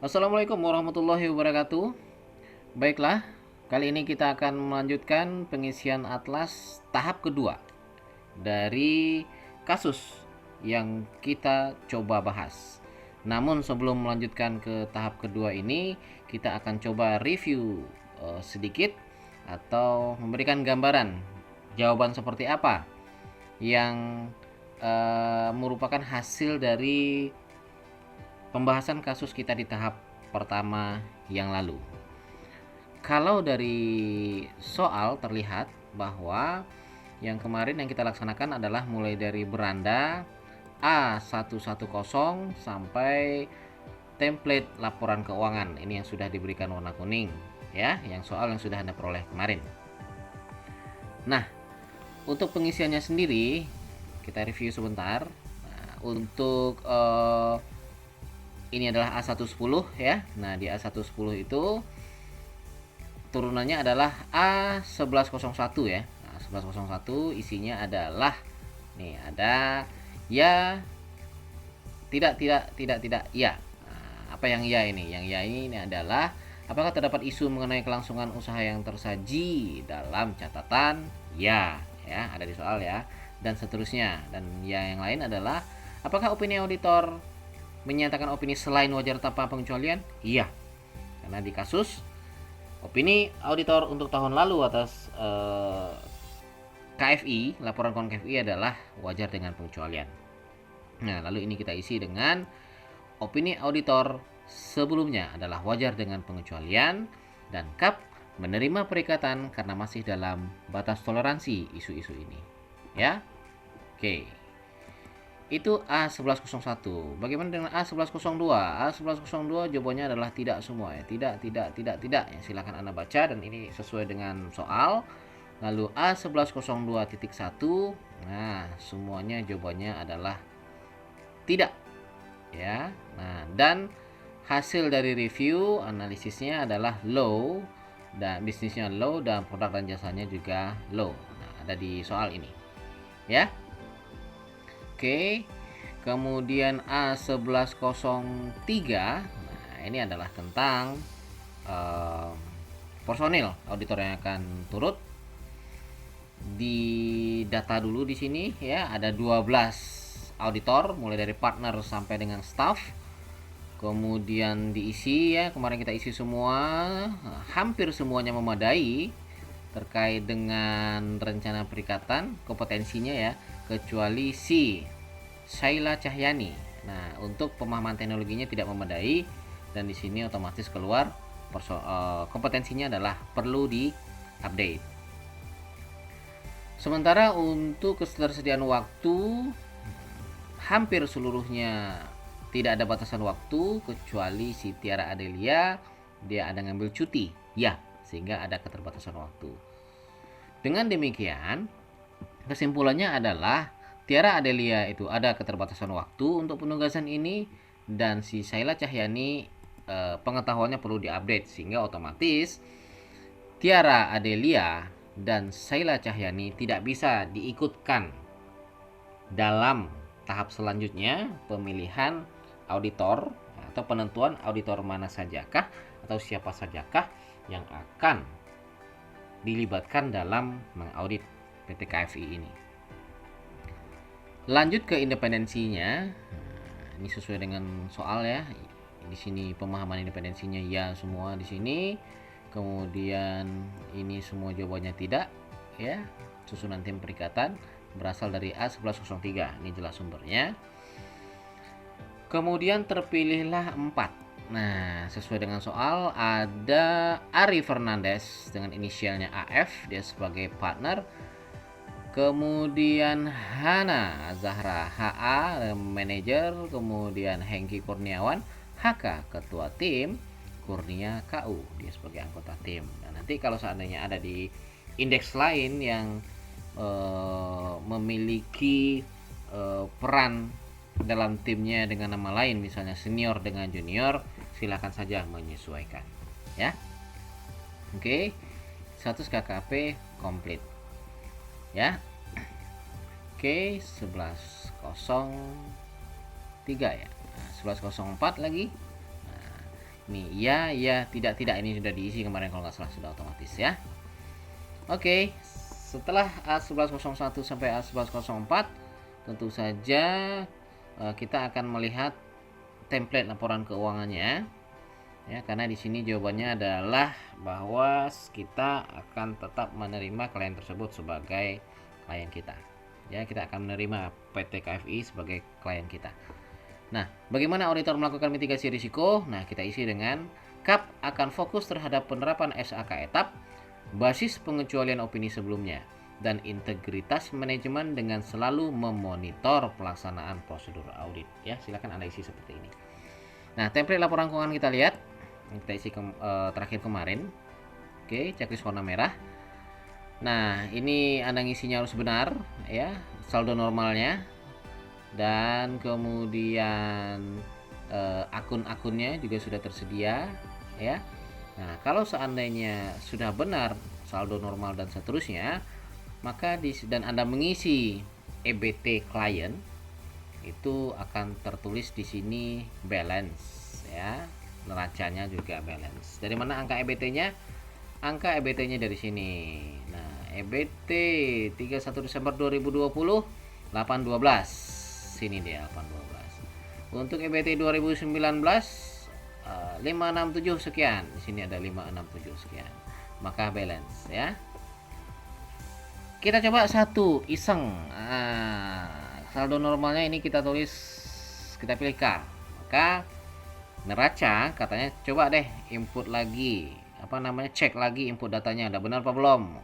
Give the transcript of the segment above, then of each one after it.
Assalamualaikum warahmatullahi wabarakatuh. Baiklah, kali ini kita akan melanjutkan pengisian atlas tahap kedua dari kasus yang kita coba bahas. Namun sebelum melanjutkan ke tahap kedua ini, kita akan coba review sedikit atau memberikan gambaran jawaban seperti apa yang merupakan hasil dari pembahasan kasus kita di tahap pertama yang lalu. Kalau dari soal terlihat bahwa yang kemarin yang kita laksanakan adalah mulai dari beranda A110 sampai template laporan keuangan. Ini yang sudah diberikan warna kuning ya, yang soal yang sudah Anda peroleh kemarin. Nah, untuk pengisiannya sendiri kita review sebentar. Nah, untuk ini adalah A110 ya. Nah, di A110 itu turunannya adalah A1101 ya. Nah, 1101 isinya adalah nih ada ya, tidak ya. Nah, apa yang ya ini? Yang ya ini adalah apakah terdapat isu mengenai kelangsungan usaha yang tersaji dalam catatan ya ada di soal ya, dan seterusnya. Dan ya yang lain adalah apakah opini auditor menyatakan opini selain wajar tanpa pengecualian? Iya. Karena di kasus opini auditor untuk tahun lalu atas KFI, laporan keuangan KFI adalah wajar dengan pengecualian. Nah, lalu ini kita isi dengan opini auditor sebelumnya adalah wajar dengan pengecualian, dan KAP menerima perikatan karena masih dalam batas toleransi isu-isu ini. Ya. Oke. Itu A1101. Bagaimana dengan A1102? A1102 jawabannya adalah tidak semua ya. Tidak. Ya, silakan Anda baca dan ini sesuai dengan soal. Lalu A1102.1, nah semuanya jawabannya adalah tidak ya. Nah, dan hasil dari review analisisnya adalah low, dan bisnisnya low, dan produk dan jasanya juga low. Nah, ada di soal ini ya. Oke, kemudian A1103, nah ini adalah tentang personil auditor yang akan turut. Di data dulu di sini ya, ada 12 auditor mulai dari partner sampai dengan staff. Kemudian diisi ya, kemarin kita isi semua, hampir semuanya memadai terkait dengan rencana perikatan kompetensinya ya, kecuali si Shaila Cahyani. Nah, untuk pemahaman teknologinya tidak memadai, dan di sini otomatis keluar kompetensinya adalah perlu di-update. Sementara untuk ketersediaan waktu hampir seluruhnya tidak ada batasan waktu, kecuali si Tiara Adelia, dia ada ngambil cuti ya, sehingga ada keterbatasan waktu. Dengan demikian, kesimpulannya adalah Tiara Adelia itu ada keterbatasan waktu untuk penugasan ini, dan si Shaila Cahyani pengetahuannya perlu diupdate, sehingga otomatis Tiara Adelia dan Shaila Cahyani tidak bisa diikutkan dalam tahap selanjutnya pemilihan auditor atau penentuan auditor mana sajakah atau siapa sajakah yang akan dilibatkan dalam mengaudit PT KFI ini. Lanjut ke independensinya. Ini sesuai dengan soal ya. Di sini pemahaman independensinya ya semua di sini. Kemudian ini semua jawabannya tidak ya. Susunan tim perikatan berasal dari A1103. Ini jelas sumbernya. Kemudian terpilihlah 4. Nah, sesuai dengan soal ada Ari Fernandez dengan inisialnya AF, dia sebagai partner. Kemudian Hana Zahra HA manajer, kemudian Hengki Kurniawan HK ketua tim, Kurnia KU dia sebagai anggota tim. Nah, nanti kalau seandainya ada di indeks lain yang memiliki peran dalam timnya dengan nama lain, misalnya senior dengan junior, silakan saja menyesuaikan ya. Oke, status KKP komplit ya. Oke, 1103 ya. Nah, 1104 lagi. Nah, Nih, iya, tidak, ini sudah diisi kemarin kalau nggak salah, sudah otomatis ya. Oke, setelah A1101 sampai A1104, tentu saja kita akan melihat template laporan keuangannya. Ya, karena di sini jawabannya adalah bahwa kita akan tetap menerima klien tersebut sebagai klien kita. Ya, kita akan menerima PT KFI sebagai klien kita. Nah, bagaimana auditor melakukan mitigasi risiko? Nah, kita isi dengan KAP akan fokus terhadap penerapan SAK etap, basis pengecualian opini sebelumnya, dan integritas manajemen dengan selalu memonitor pelaksanaan prosedur audit. Ya, silakan Anda isi seperti ini. Nah, template laporan keuangan kita lihat. Kita isi terakhir kemarin. Oke, checklist warna merah. Nah, ini Anda ngisinya harus benar ya, saldo normalnya, dan kemudian akun-akunnya juga sudah tersedia ya. Nah, kalau seandainya sudah benar saldo normal dan seterusnya, maka dan Anda mengisi EBT klien, itu akan tertulis di sini balance ya. Neracanya juga balance. Dari mana angka EBT-nya? Angka EBT-nya dari sini. Nah, EBT 31 Desember 2020 812. Sini dia 812. Untuk EBT 2019 567 sekian. Di sini ada 567 sekian. Maka balance ya. Kita coba satu iseng. Saldo normalnya ini kita tulis, kita pilih K. Maka neraca katanya coba deh input lagi, cek lagi input datanya udah benar apa belum.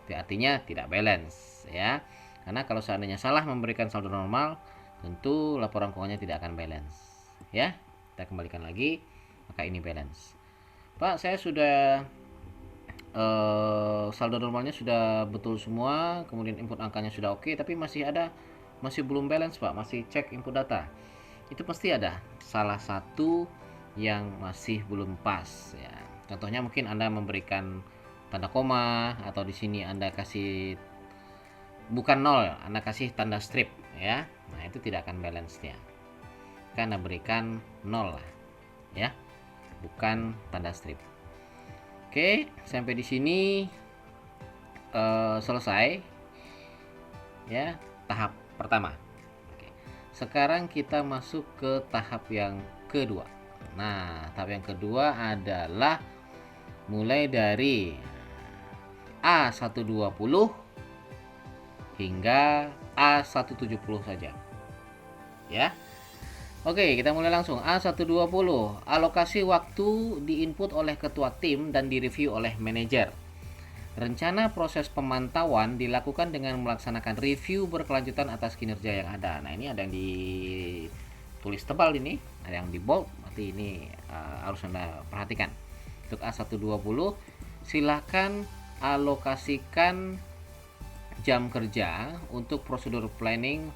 Itu artinya tidak balance ya. Karena kalau seandainya salah memberikan saldo normal, tentu laporan keuangannya tidak akan balance ya. Kita kembalikan lagi, maka ini balance. Pak, saya sudah saldo normalnya sudah betul semua, kemudian input angkanya sudah oke, tapi masih belum balance Pak, masih cek input data. Itu pasti ada salah satu yang masih belum pas ya. Contohnya mungkin Anda memberikan tanda koma, atau di sini Anda kasih bukan 0, Anda kasih tanda strip ya. Nah, itu tidak akan balance-nya. Karena berikan 0 lah ya, bukan tanda strip. Oke, sampai di sini selesai ya tahap pertama. Sekarang kita masuk ke tahap yang kedua. Nah, tahap yang kedua adalah mulai dari A120 hingga A170 saja. Ya. Oke, kita mulai langsung. A120, alokasi waktu diinput oleh ketua tim dan direview oleh manajer. Rencana proses pemantauan dilakukan dengan melaksanakan review berkelanjutan atas kinerja yang ada. Nah, ini ada yang ditulis tebal ini, ada yang di bold, berarti ini harus Anda perhatikan. Untuk A120, silakan alokasikan jam kerja untuk prosedur planning,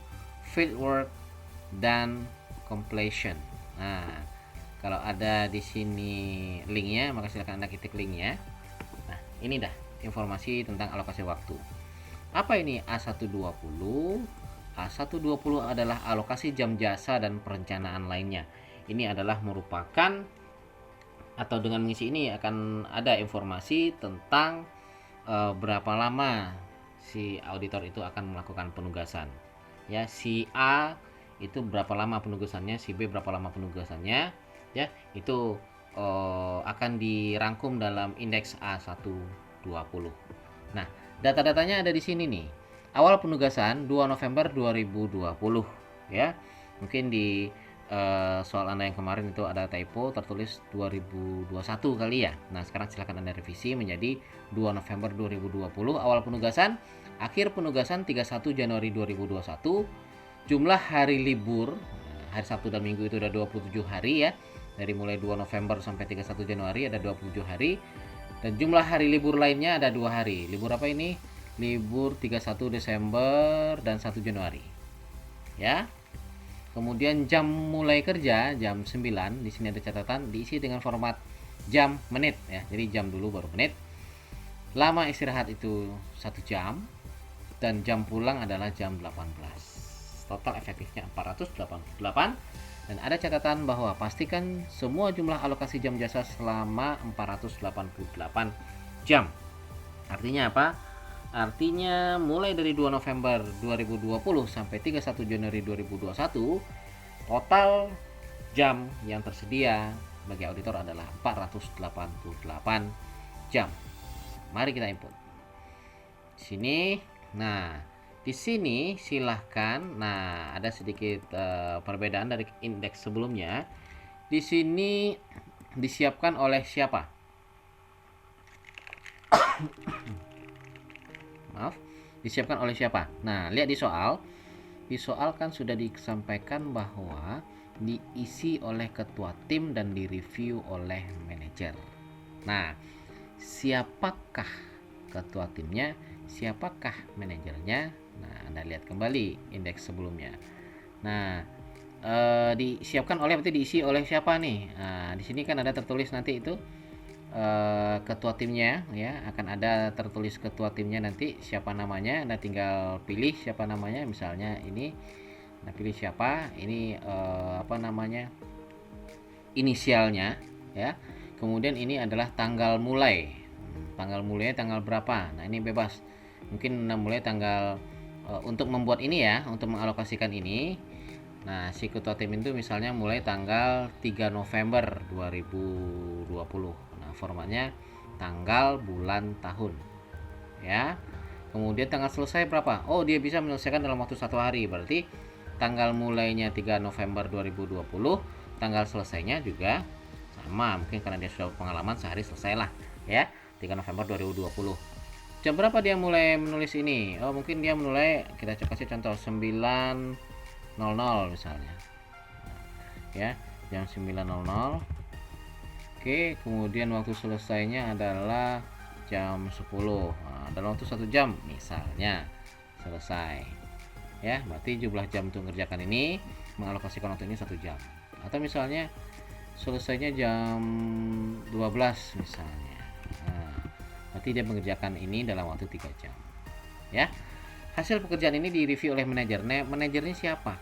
fieldwork, dan completion. Nah, kalau ada di sini linknya, maka silakan Anda ketik linknya. Nah, ini dah informasi tentang alokasi waktu. Apa ini A120? A120 adalah alokasi jam jasa dan perencanaan lainnya. Ini adalah merupakan, atau dengan mengisi ini akan ada informasi tentang berapa lama si auditor itu akan melakukan penugasan. Ya, si A itu berapa lama penugasannya, si B berapa lama penugasannya, ya, itu akan dirangkum dalam indeks A120. Nah, data-datanya ada di sini nih. Awal penugasan 2 November 2020 ya. Mungkin di soal Anda yang kemarin itu ada typo, tertulis 2021 kali ya. Nah, sekarang silakan Anda revisi menjadi 2 November 2020 awal penugasan, akhir penugasan 31 Januari 2021. Jumlah hari libur, hari Sabtu dan Minggu itu ada 27 hari ya. Dari mulai 2 November sampai 31 Januari ada 27 hari. Dan jumlah hari libur lainnya ada 2 hari. Libur apa ini? Libur 31 Desember dan 1 Januari. Ya. Kemudian jam mulai kerja jam 9. Di sini ada catatan, diisi dengan format jam menit ya. Jadi jam dulu baru menit. Lama istirahat itu 1 jam dan jam pulang adalah jam 18. Total efektifnya 488. Dan ada catatan bahwa pastikan semua jumlah alokasi jam jasa selama 488 jam. Artinya apa? Artinya mulai dari 2 November 2020 sampai 31 Januari 2021, total jam yang tersedia bagi auditor adalah 488 jam. Mari kita input. Sini. Nah, di sini silahkan. Nah, ada sedikit perbedaan dari indeks sebelumnya. Di sini disiapkan oleh siapa? Maaf, disiapkan oleh siapa? Nah, lihat di soal. Di soal kan sudah disampaikan bahwa diisi oleh ketua tim dan direview oleh manajer. Nah, siapakah ketua timnya? Siapakah manajernya? Nah, Anda lihat kembali indeks sebelumnya. Nah, disiapkan oleh berarti diisi oleh siapa nih? Nah, di sini kan ada tertulis nanti itu ketua timnya ya, akan ada tertulis ketua timnya nanti siapa namanya. Anda tinggal pilih siapa namanya, misalnya ini. Nah, pilih siapa ini apa namanya, inisialnya ya. Kemudian ini adalah tanggal mulai. Tanggal mulainya tanggal berapa? Nah, ini bebas. Mungkin mulai tanggal untuk membuat ini ya, untuk mengalokasikan ini. Nah, si ketua tim itu misalnya mulai tanggal 3 November 2020. Nah, formatnya tanggal, bulan, tahun. Ya. Kemudian tanggal selesai berapa? Oh, dia bisa menyelesaikan dalam waktu 1 hari. Berarti tanggal mulainya 3 November 2020, tanggal selesainya juga sama. Mungkin karena dia sudah pengalaman sehari selesai lah, ya. 3 November 2020. Jam berapa dia mulai menulis ini? Oh, mungkin dia mulai, kita kasih contoh 9.00 misalnya. Ya, jam 9.00. Oke, kemudian waktu selesainya adalah jam 10. Nah, dalam waktu 1 jam misalnya selesai. Ya, berarti jumlah jam untuk mengerjakan ini, mengalokasikan waktu ini 1 jam. Atau misalnya selesainya jam 12 misalnya. Nah, berarti dia mengerjakan ini dalam waktu 3 jam. Ya. Hasil pekerjaan ini direview oleh manajer. Nah, manajernya siapa?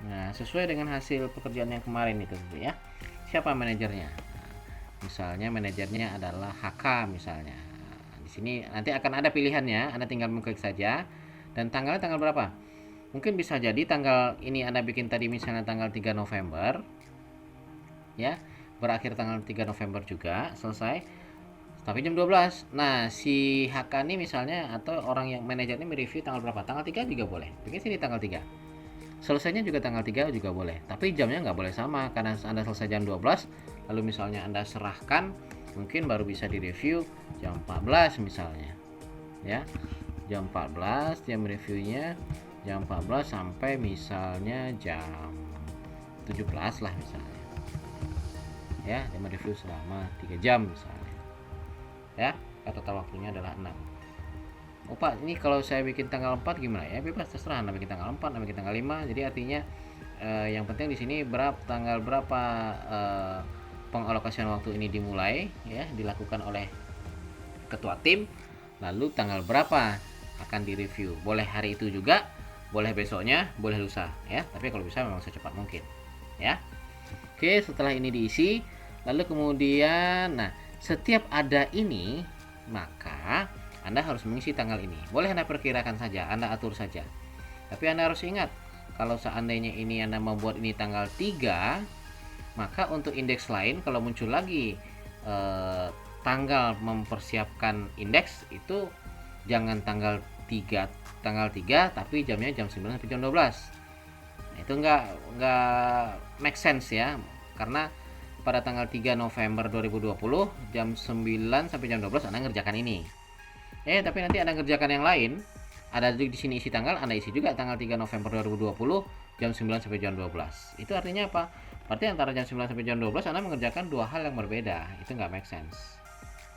Nah, sesuai dengan hasil pekerjaan yang kemarin itu ya. Siapa manajernya? Nah, misalnya manajernya adalah HK misalnya. Nah, di sini nanti akan ada pilihannya, Anda tinggal mengklik saja. Dan tanggalnya tanggal berapa? Mungkin bisa jadi tanggal ini Anda bikin tadi misalnya tanggal 3 November. Ya, berakhir tanggal 3 November juga, selesai. Tapi jam 12. Nah, si HK ini misalnya atau orang yang manajer ini mereview tanggal berapa? Tanggal 3 juga boleh. Bikin sini tanggal 3. Selesainya juga tanggal 3 juga boleh. Tapi jamnya nggak boleh sama karena Anda selesai jam 12, lalu misalnya Anda serahkan, mungkin baru bisa direview jam 14 misalnya. Ya. Jam 14 jam reviewnya jam 14 sampai misalnya jam 17 lah misalnya. Ya, dia mereview selama 3 jam misalnya. Ya, total waktunya adalah 6. Oh Pak, ini kalau saya bikin tanggal 4 gimana ya? Bebas, terserah Anda bikin tanggal 4, Anda bikin tanggal 5. Jadi artinya yang penting di sini tanggal berapa pengalokasian waktu ini dimulai ya, dilakukan oleh ketua tim. Lalu tanggal berapa akan direview. Boleh hari itu juga, boleh besoknya, boleh lusa ya. Tapi kalau bisa memang secepat mungkin. Ya. Oke, setelah ini diisi, lalu kemudian setiap ada ini, maka Anda harus mengisi tanggal ini. Boleh Anda perkirakan saja, Anda atur saja. Tapi Anda harus ingat, kalau seandainya ini Anda membuat ini tanggal 3, maka untuk indeks lain kalau muncul lagi tanggal mempersiapkan indeks itu jangan tanggal 3 tapi jamnya jam 9 sampai jam 12. Nah, itu enggak make sense ya. Karena pada tanggal 3 November 2020 jam 9 sampai jam 12 Anda ngerjakan ini. Tapi nanti Anda ngerjakan yang lain, ada di sini isi tanggal, Anda isi juga tanggal 3 November 2020 jam 9 sampai jam 12. Itu artinya apa? Berarti antara jam 9 sampai jam 12 Anda mengerjakan dua hal yang berbeda. Itu nggak make sense.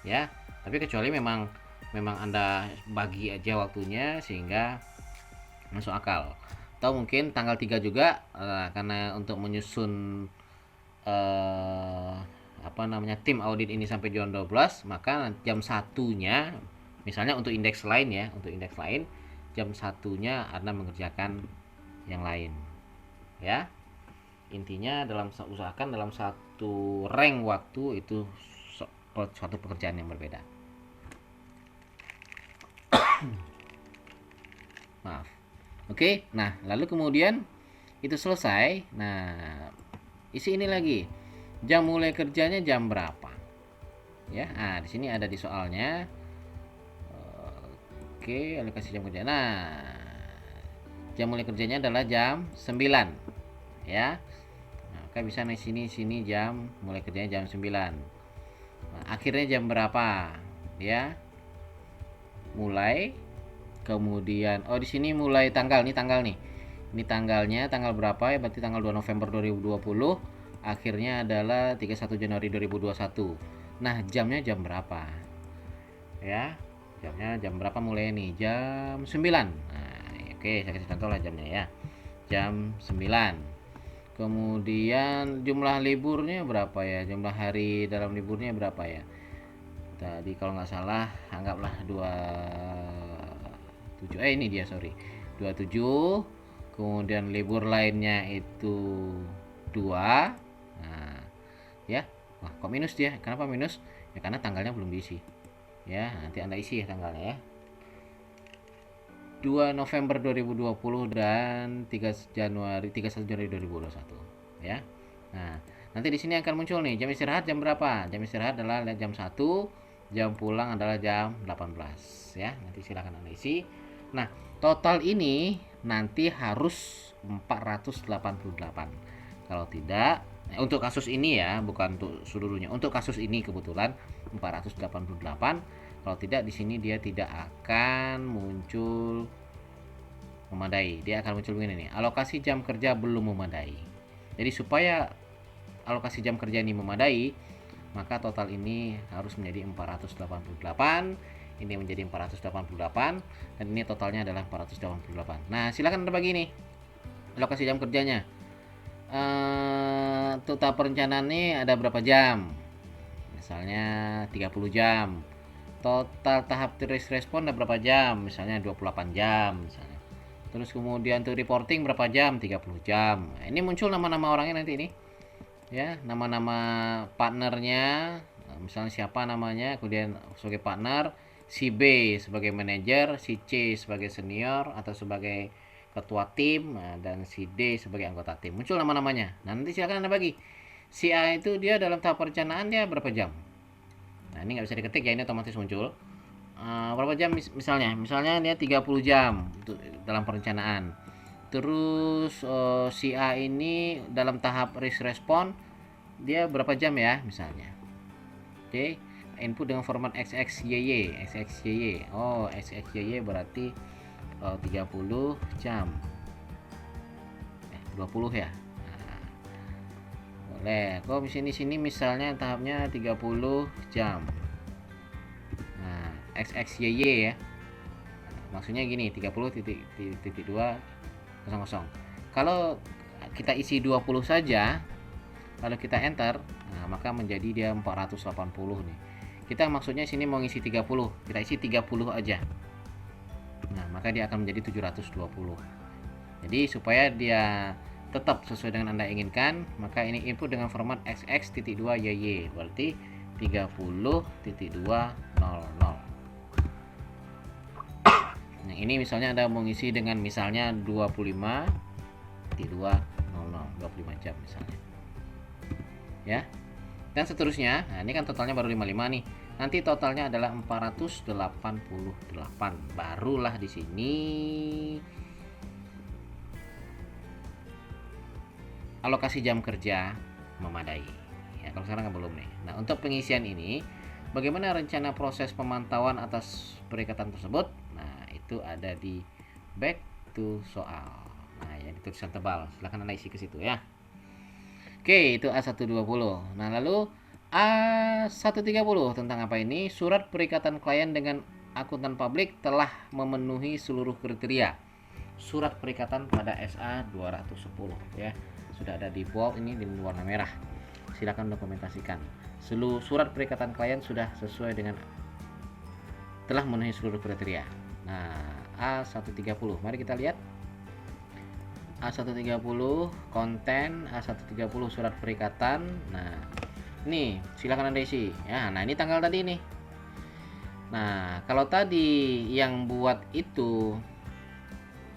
Ya, tapi kecuali memang Anda bagi aja waktunya sehingga masuk akal. Atau mungkin tanggal 3 juga karena untuk menyusun tim audit ini sampai jam 12, maka jam 1-nya misalnya untuk indeks lain ya, jam 1-nya Anda mengerjakan yang lain. Ya. Intinya usahakan dalam satu rank waktu itu suatu pekerjaan yang berbeda. Maaf. Oke, nah lalu kemudian itu selesai. Nah, isi ini lagi. Jam mulai kerjanya jam berapa? Ya, di sini ada di soalnya. Oke, alokasi jam kerja. Nah, jam mulai kerjanya adalah jam 9. Ya. Nah, maka bisa di sini jam mulai kerjanya jam 9. Nah, akhirnya jam berapa? Ya. Mulai, kemudian di sini mulai tanggal nih. Ini tanggalnya tanggal berapa ya? Berarti tanggal 2 November 2020. Akhirnya adalah 31 Januari 2021. Nah, jamnya jam berapa? Ya. Jamnya jam berapa mulai nih? Jam 9. Nah, oke, saya kasih contoh lah jamnya ya. Jam 9. Kemudian jumlah liburnya berapa ya? Jumlah hari dalam liburnya berapa ya? Tadi kalau nggak salah anggaplah 27. Ini dia, sorry. 27. Kemudian libur lainnya itu 2. Nah, ya. Wah, kok minus dia? Kenapa minus? Ya karena tanggalnya belum diisi. Ya, nanti Anda isi ya tanggalnya ya. 2 November 2020 dan 31 Januari 2021 ya. Nah, nanti di sini akan muncul nih jam istirahat jam berapa? Jam istirahat adalah jam 1, jam pulang adalah jam 18 ya. Nanti silakan Anda isi. Nah, total ini nanti harus 488. Kalau tidak, untuk kasus ini ya, bukan untuk seluruhnya. Untuk kasus ini kebetulan 488. Kalau tidak di sini dia tidak akan muncul memadai. Dia akan muncul begini nih. Alokasi jam kerja belum memadai. Jadi supaya alokasi jam kerja ini memadai, maka total ini harus menjadi 488. Ini menjadi 488 dan ini totalnya adalah 488. Nah, silakan Anda bagi nih alokasi jam kerjanya. Untuk tahap perencanaan nih ada berapa jam? Misalnya 30 jam. Total tahap respon ada berapa jam? Misalnya 28 jam misalnya. Terus kemudian untuk reporting berapa jam? 30 jam. Nah, ini muncul nama-nama orangnya nanti ini. Ya, nama-nama partnernya, misalnya siapa namanya, kemudian sebagai partner, si B sebagai manajer, si C sebagai senior atau sebagai ketua tim, dan si D sebagai anggota tim. Muncul nama-namanya. Nah, nanti silakan Anda bagi. Si A itu dia dalam tahap perencanaan dia berapa jam? Nah, ini nggak bisa diketik ya, ini otomatis muncul. Berapa jam misalnya dia 30 jam untuk dalam perencanaan. Terus si A ini dalam tahap risk respon dia berapa jam ya misalnya. Oke, input dengan format XXYY. Oh, XXYY berarti 30 jam. 20 ya. Nah, boleh. Kok sini misalnya tahapnya 30 jam. Nah, XXYY ya. Maksudnya gini, 30.200. Kalau kita isi 20 saja, lalu kita enter, nah maka menjadi dia 480 nih. Kita maksudnya sini mau ngisi 30, kita isi 30 aja. Nah, maka dia akan menjadi 720. Jadi supaya dia tetap sesuai dengan Anda inginkan, maka ini input dengan format XX.2YY, berarti 30.200. Nah, ini misalnya Anda mau ngisi dengan misalnya 25 jam misalnya. Ya. Dan seterusnya. Nah, ini kan totalnya baru 55 nih. Nanti totalnya adalah 488. Barulah di sini alokasi jam kerja memadai. Ya, kalau sekarang kan belum nih. Nah, untuk pengisian ini, bagaimana rencana proses pemantauan atas perikatan tersebut? Nah, itu ada di back to soal. Nah, yang tulisan tebal. Silahkan Anda isi ke situ ya. Oke, itu A120. Nah, lalu A130 tentang apa ini? Surat perikatan klien dengan akuntan publik telah memenuhi seluruh kriteria. Surat perikatan pada SA 210 ya. Sudah ada di bold ini di warna merah. Silakan dokumentasikan. Seluruh surat perikatan klien sudah sesuai dengan telah memenuhi seluruh kriteria. Nah, A130. Mari kita lihat. A130 konten, A130 surat perikatan. Nah, ini silakan Anda isi ya. Nah, ini tanggal tadi nih. Nah, kalau tadi yang buat itu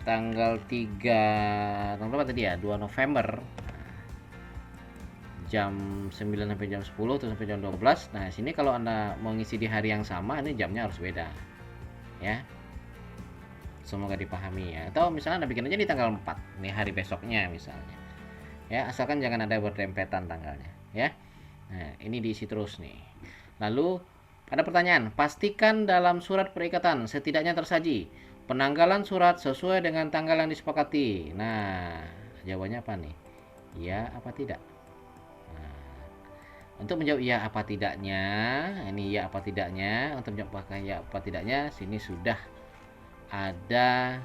tanggal 3, tanggal berapa tadi ya? 2 November. Jam 9 sampai jam 10 atau sampai jam 12. Nah, sini kalau Anda mau ngisi di hari yang sama, ini jamnya harus beda. Ya. Semoga dipahami ya. Atau misalnya Anda bikin aja di tanggal 4, nih hari besoknya misalnya. Ya, asalkan jangan ada berdempetan tanggalnya, ya. Nah, ini diisi terus nih. Lalu ada pertanyaan, pastikan dalam surat perikatan setidaknya tersaji penanggalan surat sesuai dengan tanggal yang disepakati. Nah, jawabannya apa nih? Ya apa tidak? Nah, untuk menjawab ya apa tidaknya, ini ya apa tidaknya, untuk menjawab apakah ya apa tidaknya, sini sudah ada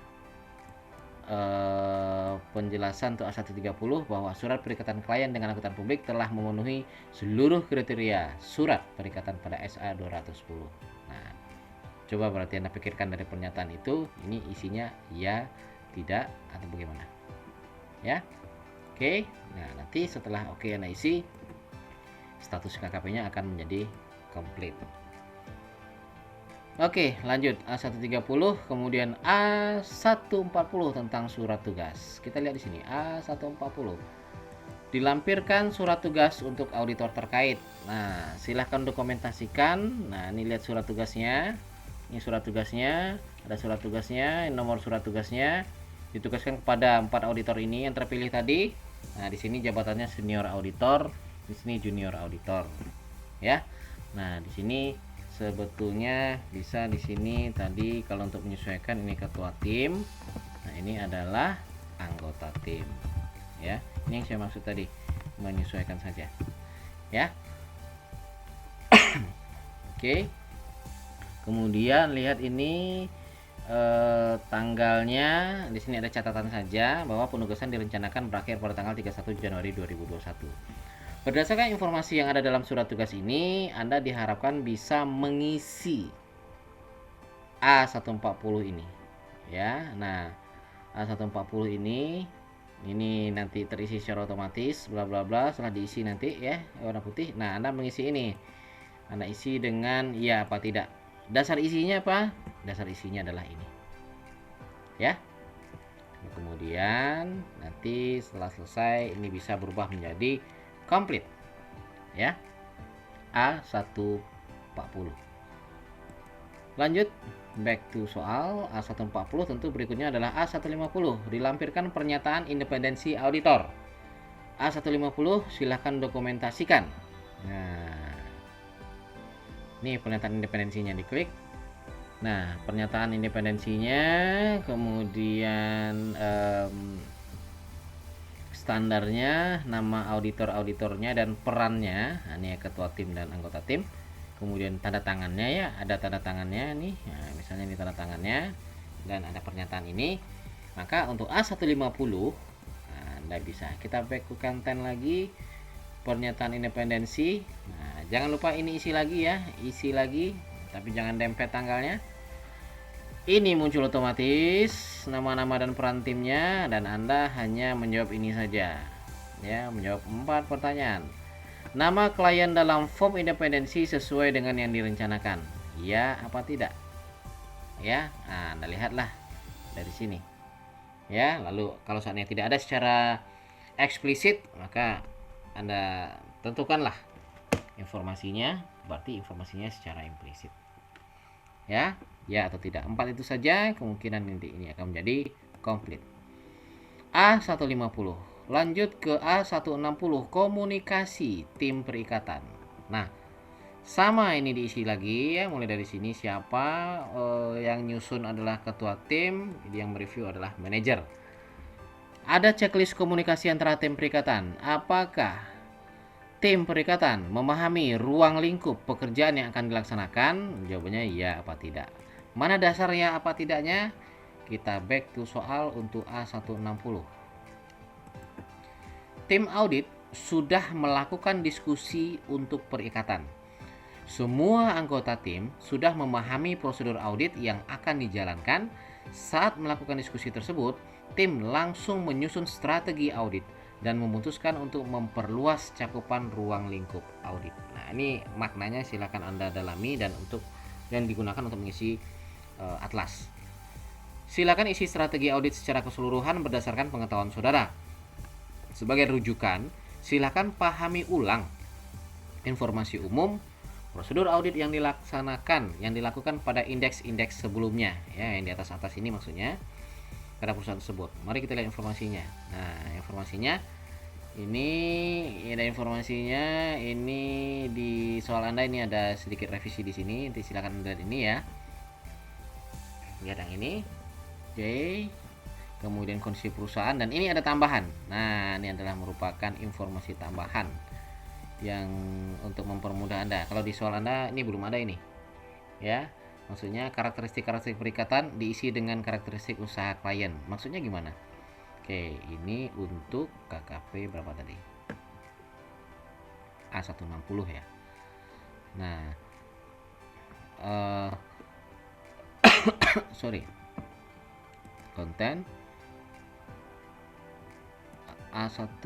penjelasan untuk A130 bahwa surat perikatan klien dengan angkutan publik telah memenuhi seluruh kriteria surat perikatan pada SA 210. Nah, coba berarti Anda pikirkan dari pernyataan itu, ini isinya ya, tidak, atau bagaimana? Ya. Oke. Nah, nanti setelah oke Anda isi, status KKP-nya akan menjadi komplit. Oke, lanjut A130, kemudian A140 tentang surat tugas. Kita lihat di sini A140. Dilampirkan surat tugas untuk auditor terkait. Nah, silahkan dokumentasikan. Nah, ini lihat surat tugasnya. Ini surat tugasnya, ada surat tugasnya, nomor surat tugasnya. Ditugaskan kepada 4 auditor ini yang terpilih tadi. Nah, di sini jabatannya senior auditor, di sini junior auditor. Ya. Nah, di sini sebetulnya bisa di sini tadi kalau untuk menyesuaikan ini ketua tim. Nah, ini adalah anggota tim. Ya, ini yang saya maksud tadi, menyesuaikan saja. Ya. Oke. Kemudian lihat ini tanggalnya, di sini ada catatan saja bahwa penugasan direncanakan berakhir pada tanggal 31 Januari 2021. Berdasarkan informasi yang ada dalam surat tugas ini, Anda diharapkan bisa mengisi A140 ini. Ya, nah A140 ini nanti terisi secara otomatis, bla bla bla, setelah diisi nanti ya warna putih. Nah, Anda mengisi ini. Anda isi dengan ya apa tidak. Dasar isinya apa? Dasar isinya adalah ini. Ya. Kemudian nanti setelah selesai ini bisa berubah menjadi komplit ya, A140. Lanjut back to soal A140. Tentu berikutnya adalah A150. Dilampirkan pernyataan independensi auditor. A150 silahkan dokumentasikan. Nah, ini pernyataan independensinya, diklik. Nah, pernyataan independensinya, kemudian standarnya, nama auditornya dan perannya. Nah, ini ya, ketua tim dan anggota tim. Kemudian tanda tangannya ya, ada tanda tangannya nih. Nah, misalnya ini tanda tangannya dan ada pernyataan ini. Maka untuk A150, nah, Anda bisa kita back ke konten lagi, pernyataan independensi. Nah, jangan lupa ini isi lagi ya, isi lagi, tapi jangan dempet tanggalnya. Ini muncul otomatis nama-nama dan peran timnya, dan Anda hanya menjawab ini saja. Ya, menjawab 4 pertanyaan. Nama klien dalam form independensi sesuai dengan yang direncanakan. Ya apa tidak? Ya, nah, Anda lihatlah dari sini. Ya, lalu kalau saatnya tidak ada secara eksplisit, maka Anda tentukanlah informasinya, berarti informasinya secara implisit. Ya atau tidak. 4 itu saja, kemungkinan ini akan menjadi komplit. A150. Lanjut ke A160, komunikasi tim perikatan. Nah, sama ini diisi lagi ya, mulai dari sini siapa yang nyusun adalah ketua tim, yang mereview adalah manajer. Ada checklist komunikasi antara tim perikatan. Apakah tim perikatan memahami ruang lingkup pekerjaan yang akan dilaksanakan? Jawabannya ya apa tidak. Mana dasarnya apa tidaknya? Kita back to soal untuk A160. Tim audit sudah melakukan diskusi untuk perikatan. Semua anggota tim sudah memahami prosedur audit yang akan dijalankan. Saat melakukan diskusi tersebut, tim langsung menyusun strategi audit dan memutuskan untuk memperluas cakupan ruang lingkup audit. Nah, ini maknanya silakan Anda dalami dan digunakan untuk mengisi atlas. Silakan isi strategi audit secara keseluruhan berdasarkan pengetahuan saudara. Sebagai rujukan, silakan pahami ulang informasi umum, prosedur audit yang dilakukan pada indeks-indeks sebelumnya, ya, yang di atas ini maksudnya pada perusahaan tersebut. Mari kita lihat informasinya. Nah, informasinya ini ada informasinya. Ini di soal Anda ini ada sedikit revisi di sini. Nanti silakan lihat ini ya. Lihat yang ini. Oke. Kemudian kondisi perusahaan dan ini ada tambahan. Nah, ini adalah merupakan informasi tambahan yang untuk mempermudah Anda. Kalau di soal Anda ini belum ada ini. Ya. Maksudnya karakteristik perikatan diisi dengan karakteristik usaha klien. Maksudnya gimana? Oke, ini untuk KKP berapa tadi? A160 ya. Nah, sorry. Konten A1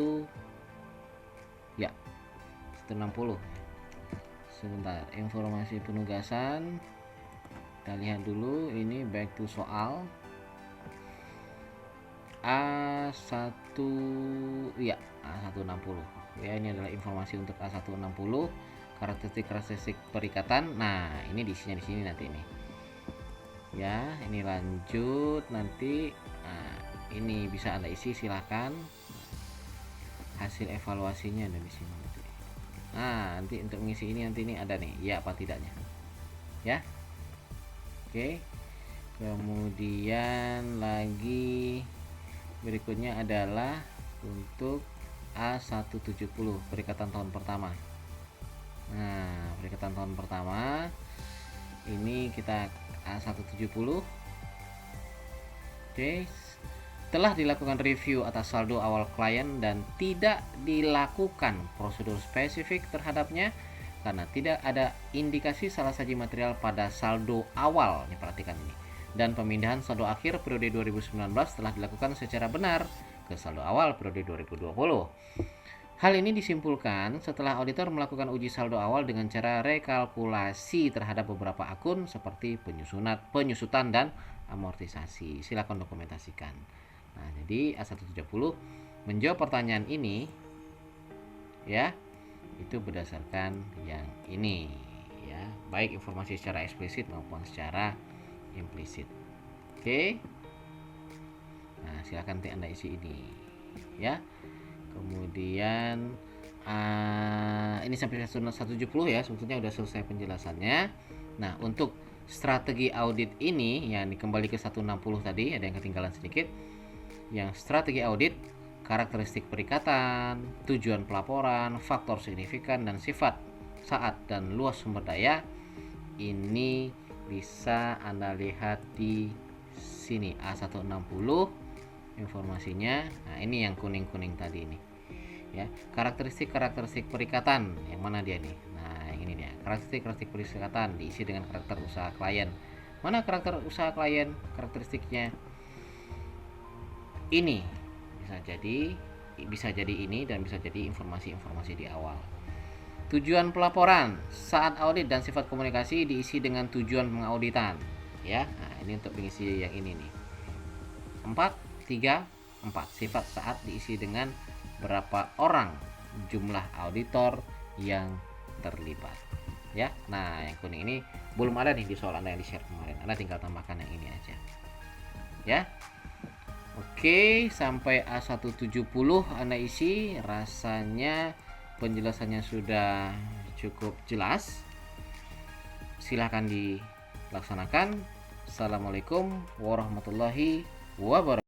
ya 160. Sebentar, informasi penugasan kita lihat dulu. Ini back to soal A1 ya A160 ya. Ini adalah informasi untuk A160 karakteristik perikatan. Nah, ini diisinya di sini nanti ini ya. Ini lanjut nanti. Nah, ini bisa Anda isi, silahkan. Hasil evaluasinya ada di sini nanti. Nah, nanti untuk mengisi ini nanti ini ada nih ya apa tidaknya ya. Oke, kemudian lagi berikutnya adalah untuk A170 perikatan tahun pertama. Nah, perikatan tahun pertama ini kita A170. Oke, telah dilakukan review atas saldo awal klien dan tidak dilakukan prosedur spesifik terhadapnya karena tidak ada indikasi salah saji material pada saldo awal. Ini perhatikan ini. Dan pemindahan saldo akhir periode 2019 telah dilakukan secara benar ke saldo awal periode 2020. Hal ini disimpulkan setelah auditor melakukan uji saldo awal dengan cara rekalkulasi terhadap beberapa akun seperti penyusutan dan amortisasi. Silakan dokumentasikan. Nah, jadi A170 menjawab pertanyaan ini ya. Itu berdasarkan yang ini ya, baik informasi secara eksplisit maupun secara implisit. Oke. Nah, silakan nanti Anda isi ini ya. Kemudian ini sampai 170 ya, sebetulnya udah selesai penjelasannya. Nah, untuk strategi audit ini yang kembali ke 160 tadi, ada yang ketinggalan sedikit. Yang strategi audit, karakteristik perikatan, tujuan pelaporan, faktor signifikan dan sifat, saat dan luas sumber daya. Ini bisa Anda lihat di sini A160 informasinya. Nah, ini yang kuning-kuning tadi ini. Ya, karakteristik perikatan yang mana dia nih? Nah, yang ini dia. Karakteristik perikatan diisi dengan karakter usaha klien. Mana karakter usaha klien? Karakteristiknya ini bisa jadi ini dan bisa jadi informasi-informasi di awal. Tujuan pelaporan saat audit dan sifat komunikasi diisi dengan tujuan pengauditan ya. Nah, ini untuk mengisi yang ini nih. 4 sifat saat diisi dengan berapa orang jumlah auditor yang terlibat ya. Nah, yang kuning ini belum ada nih di soal Anda yang di share kemarin. Anda tinggal tambahkan yang ini aja ya. Oke, sampai A170 Anda isi. Rasanya penjelasannya sudah cukup jelas. Silahkan dilaksanakan. Assalamualaikum warahmatullahi wabarakatuh.